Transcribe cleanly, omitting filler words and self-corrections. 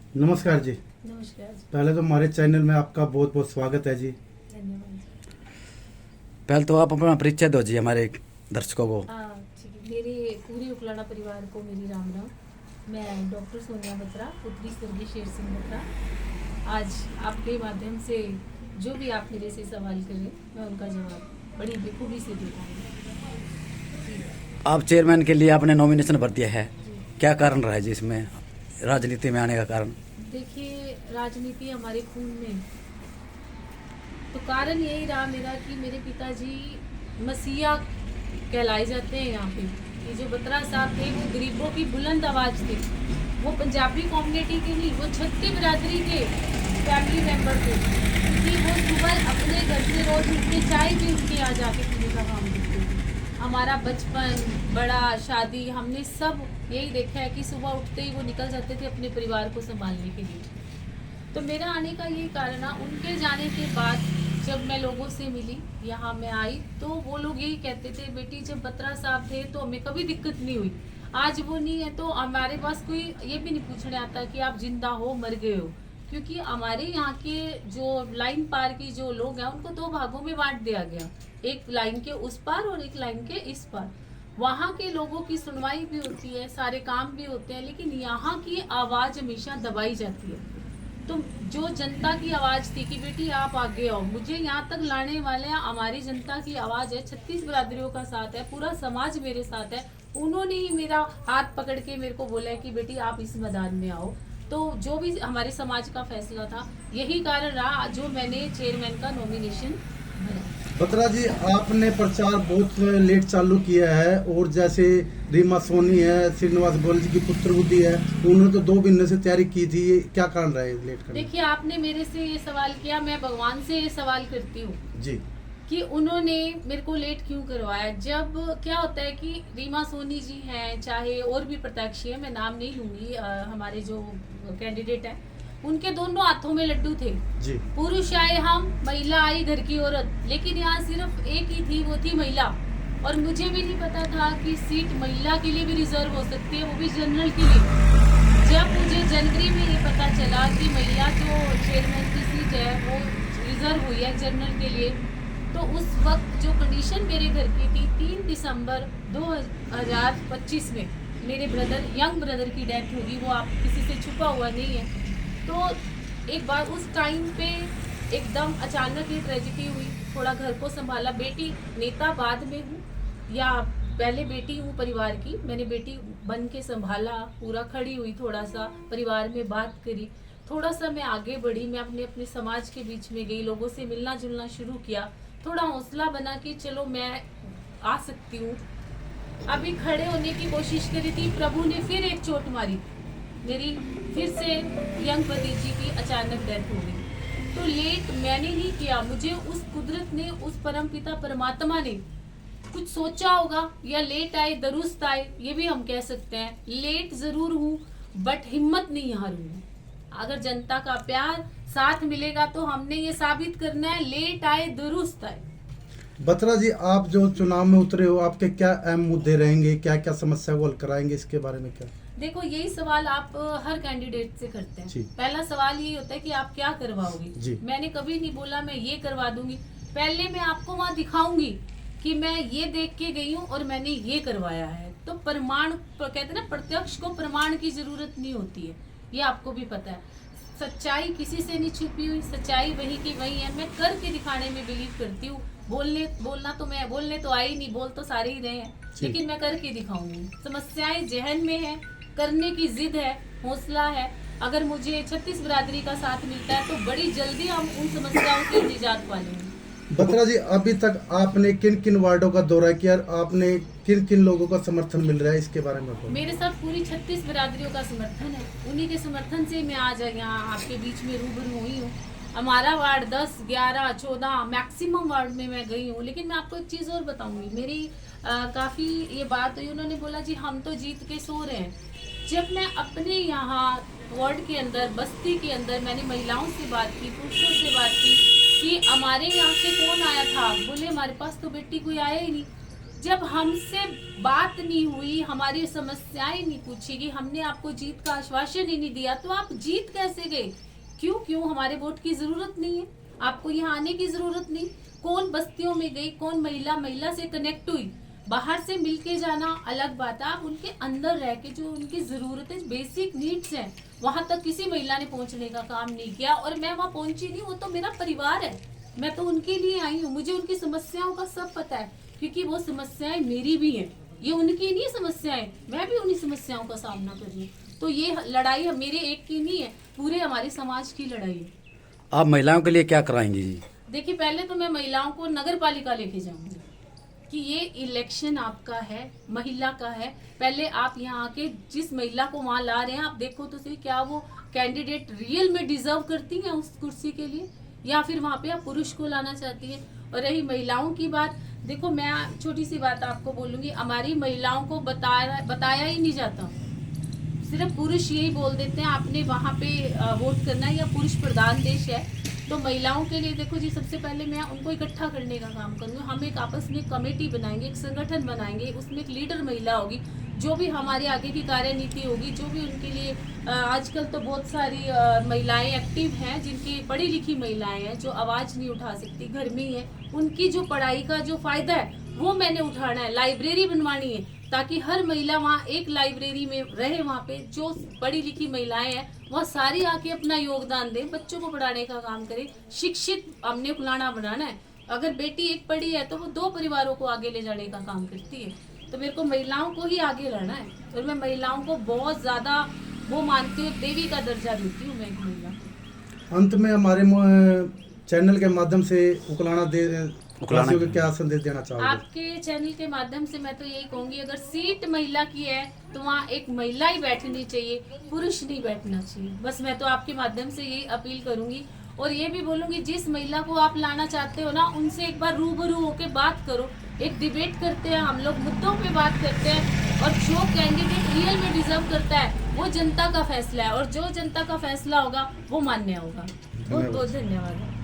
नमस्कार जी। नमस्कार जी। पहले तो हमारे चैनल में आपका बहुत बहुत स्वागत है जी। धन्यवाद जी। पहले तो आप अपना परिचय दो जी हमारे दर्शकों को। ठीक है। मेरे पूरे उकलाड़ा परिवार को मेरी राम राम। मैं डॉक्टर सोनिया बत्रा, पुत्री स्वर्गीय शेर सिंह बत्रा। आज आपके माध्यम से जो भी आप मेरे से सवाल करें, मैं उनका जवाब बड़ी बेखूबी से दे पाऊँगी। आप चेयरमैन के लिए आपने नॉमिनेशन भर दिया है, जी। क्या कारण रहा है जी इसमें, राजनीति में आने का कारण? देखिए, राजनीति हमारे खून में, तो कारण यही रहा मेरा कि मेरे पिताजी मसीहा कहलाए जाते हैं यहाँ पे। ये जो बत्रा साहब थे वो गरीबों की बुलंद आवाज़ थे। वो पंजाबी कम्युनिटी के नहीं, वो छत्ती बिरादरी के फैमिली मेंबर थे, क्योंकि वो सुबह अपने घर से रोज उठ के चाय भी उनके यहाँ जाके पीने का काम करते थे। हमारा बचपन, बड़ा, शादी, हमने सब यही देखा है कि सुबह उठते ही वो निकल जाते थे अपने परिवार को संभालने के लिए। तो मेरा आने का यही कारण है। उनके जाने के बाद जब मैं लोगों से मिली, यहाँ मैं आई, तो वो लोग यही कहते थे, बेटी जब बत्रा साहब थे तो हमें कभी दिक्कत नहीं हुई, आज वो नहीं है तो हमारे पास कोई ये भी नहीं पूछने आता कि आप जिंदा हो मर गए हो। क्योंकि हमारे यहाँ के जो लाइन पार की जो लोग हैं उनको दो भागों में बांट दिया गया, एक लाइन के उस पार और एक लाइन के इस पार। वहाँ के लोगों की सुनवाई भी होती है, सारे काम भी होते हैं, लेकिन यहाँ की आवाज़ हमेशा दबाई जाती है। तो जो जनता की आवाज़ थी कि बेटी आप आगे आओ, मुझे यहाँ तक लाने वाले हमारी जनता की आवाज़ है, 36 बिरादरियों का साथ है, पूरा समाज मेरे साथ है। उन्होंने ही मेरा हाथ पकड़ के मेरे को बोला है कि बेटी आप इस मैदान में आओ। तो जो भी हमारे समाज का फैसला था, यही कारण रहा जो मैंने चेयरमैन का नॉमिनेशन भरा। बत्रा जी, आपने प्रचार बहुत लेट चालू किया है, और जैसे रीमा सोनी है, श्रीनिवास गोयल जी की पुत्र बुद्धि है, उन्होंने तो 2 महीने से तैयारी की थी, ये क्या कारण रहा है लेट करने? देखिए, आपने मेरे से ये सवाल किया, मैं भगवान से ये सवाल करती हूँ जी कि उन्होंने मेरे को लेट क्यों करवाया। जब क्या होता है कि रीमा सोनी जी हैं, चाहे और भी प्रत्याशी है, मैं नाम नहीं लूंगी, हमारे जो कैंडिडेट है उनके दोनों हाथों में लड्डू थे जी। पुरुष आए हम, महिला आई घर की औरत, लेकिन यहाँ सिर्फ एक ही थी, वो थी महिला। और मुझे भी नहीं पता था कि सीट महिला के लिए भी रिजर्व हो सकती है, वो भी जनरल के लिए। जब मुझे जनवरी में ये पता चला कि महिला जो चेयरमैन की सीट है वो रिजर्व हुई है जनरल के लिए, तो उस वक्त जो कंडीशन मेरे घर की थी, 3 दिसंबर 2025 में मेरे ब्रदर, यंग ब्रदर की डेथ होगी, वो आप किसी से छुपा हुआ नहीं है। तो एक बार उस टाइम पे एकदम अचानक ये ट्रेजिडी हुई, थोड़ा घर को संभाला। बेटी नेता बाद में हूँ या पहले बेटी हूँ परिवार की, मैंने बेटी बन के संभाला, पूरा खड़ी हुई, थोड़ा सा परिवार में बात करी, थोड़ा सा मैं आगे बढ़ी, मैं अपने समाज के बीच में गई, लोगों से मिलना जुलना शुरू किया, थोड़ा हौसला बना कि चलो मैं आ सकती हूँ। अभी खड़े होने की कोशिश करी थी, प्रभु ने फिर एक चोट मारी, मेरी फिर से यंग प्रदीप जी की अचानक डेथ हो गई। तो लेट मैंने नहीं किया, मुझे उस कुदरत ने, उस परमपिता परमात्मा ने कुछ सोचा होगा, या लेट आए दुरुस्त आए, ये भी हम कह सकते हैं। लेट जरूर हूँ बट हिम्मत नहीं हारूंगी। अगर जनता का प्यार साथ मिलेगा तो हमने ये साबित करना है, लेट आए दुरुस्त आए। बत्रा जी, आप जो चुनाव में उतरे हो, आपके क्या अहम मुद्दे रहेंगे, क्या क्या समस्या को हल कराएंगे, इसके बारे में क्या? देखो, यही सवाल आप हर कैंडिडेट से करते हैं। पहला सवाल यही होता है कि आप क्या करवाओगे। मैंने कभी नहीं बोला मैं ये करवा दूंगी, पहले मैं आपको वहाँ दिखाऊंगी कि मैं ये देख के गई हूँ और मैंने ये करवाया है। तो प्रमाण, कहते हैं ना, प्रत्यक्ष को प्रमाण की जरूरत नहीं होती है, ये आपको भी पता है। सच्चाई किसी से नहीं छुपी हुई, सच्चाई वही की वही है। मैं करके दिखाने में बिलीव करती हूँ। बोलने तो आई नहीं, बोल तो सारे ही रहे हैं, लेकिन मैं करके दिखाऊंगी। समस्याएं जहन में है, करने की जिद है, हौसला है। अगर मुझे 36 बिरादरी का साथ मिलता है तो बड़ी जल्दी हम उन समस्याओं से निजात पा लेंगे। बत्रा जी, अभी तक आपने किन किन वार्डों का दौरा किया, आपने किन किन लोगों का समर्थन मिल रहा है, इसके बारे में बताओ। मेरे साथ पूरी 36 बिरादरियों का समर्थन है, उन्हीं के समर्थन से मैं आज यहाँ आपके बीच में रूबरू हुई हूँ। हमारा वार्ड 10, 11, 14 मैक्सिमम वार्ड में मैं गई हूँ। लेकिन मैं आपको एक चीज़ और बताऊंगी, मेरी काफ़ी ये बात हुई, उन्होंने बोला जी हम तो जीत के सो रहे हैं। जब मैं अपने यहाँ वार्ड के अंदर, बस्ती के अंदर, मैंने महिलाओं से बात की, पुरुषों से बात की कि हमारे यहाँ से कौन आया था, बोले हमारे पास तो बेटी कोई आया ही नहीं। जब हमसे बात नहीं हुई, हमारी समस्याएं नहीं पूछी गई, हमने आपको जीत का आश्वासन ही नहीं दिया, तो आप जीत कैसे गए? क्यों हमारे वोट की जरूरत नहीं है, आपको यहाँ आने की जरूरत नहीं। कौन बस्तियों में गई, कौन महिला से कनेक्ट हुई? बाहर से मिलके जाना अलग बात है, आप उनके अंदर रह के जो उनकी जरूरतें, बेसिक नीड्स हैं, वहां तक किसी महिला ने पहुंचने का काम नहीं किया। और मैं वहां पहुंची नहीं, वो तो मेरा परिवार है, मैं तो उनके लिए आई हूँ, मुझे उनकी समस्याओं का सब पता है, क्योंकि वो समस्याएं मेरी भी हैं, ये उनकी नहीं समस्याएं, मैं भी उन्हीं समस्याओं का सामना कर रही हूँ। तो ये लड़ाई मेरे एक की नहीं है, पूरे हमारे समाज की लड़ाई है। आप महिलाओं के लिए क्या कराएंगी जी? देखिए, पहले तो मैं महिलाओं को नगर पालिका लेके जाऊंगी कि ये इलेक्शन आपका है, महिला का है। पहले आप यहाँ आके जिस महिला को वहाँ ला रहे हैं, आप देखो तो सही, क्या वो कैंडिडेट रियल में डिजर्व करती हैं उस कुर्सी के लिए, या फिर वहाँ पे आप पुरुष को लाना चाहती हैं। और रही महिलाओं की बात, देखो मैं छोटी सी बात आपको बोलूंगी, हमारी महिलाओं को बताया ही नहीं जाता, सिर्फ पुरुष यही बोल देते हैं आपने वहाँ पे वोट करना है, या पुरुष प्रधान देश है। तो महिलाओं के लिए देखो जी, सबसे पहले मैं उनको इकट्ठा करने का काम करूँगी। हम एक आपस में कमेटी बनाएंगे, एक संगठन बनाएंगे, उसमें एक लीडर महिला होगी, जो भी हमारी आगे की कार्यनीति होगी, जो भी उनके लिए आजकल तो बहुत सारी महिलाएं एक्टिव हैं, जिनकी पढ़ी लिखी महिलाएं हैं, जो आवाज़ नहीं उठा सकती, घर में ही है, उनकी जो पढ़ाई का जो फ़ायदा है वो मैंने उठाना है। लाइब्रेरी बनवानी है, ताकि हर महिला वहाँ एक लाइब्रेरी में रहे, वहाँ पे जो पढ़ी लिखी महिलाएं हैं वह सारी आके अपना योगदान दें, बच्चों को पढ़ाने का काम करें। शिक्षित हमने फलाना बनाना है। अगर बेटी एक पढ़ी है तो वो 2 परिवारों को आगे ले जाने का काम करती है। तो मेरे को महिलाओं को ही आगे लाना है, और मैं महिलाओं को बहुत ज़्यादा वो मानती हूँ, देवी का दर्जा देती हूँ मैं एक महिला को। अंत में हमारे चैनल के माध्यम से वासियों को क्या संदेश देना चाहोगे? आपके चैनल के माध्यम से मैं तो यही कहूंगी, अगर सीट महिला की है तो वहाँ एक महिला ही बैठनी चाहिए, पुरुष नहीं बैठना चाहिए। बस मैं तो आपके माध्यम से यही अपील करूंगी, और ये भी बोलूंगी, जिस महिला को आप लाना चाहते हो ना, उनसे एक बार रूबरू होके बात करो, एक डिबेट करते हैं, हम लोग मुद्दों पे बात करते हैं, और जो कैंडिडेट रियल में डिजर्व करता है वो जनता का फैसला है, और जो जनता का फैसला होगा वो मान्य होगा। बहुत बहुत धन्यवाद।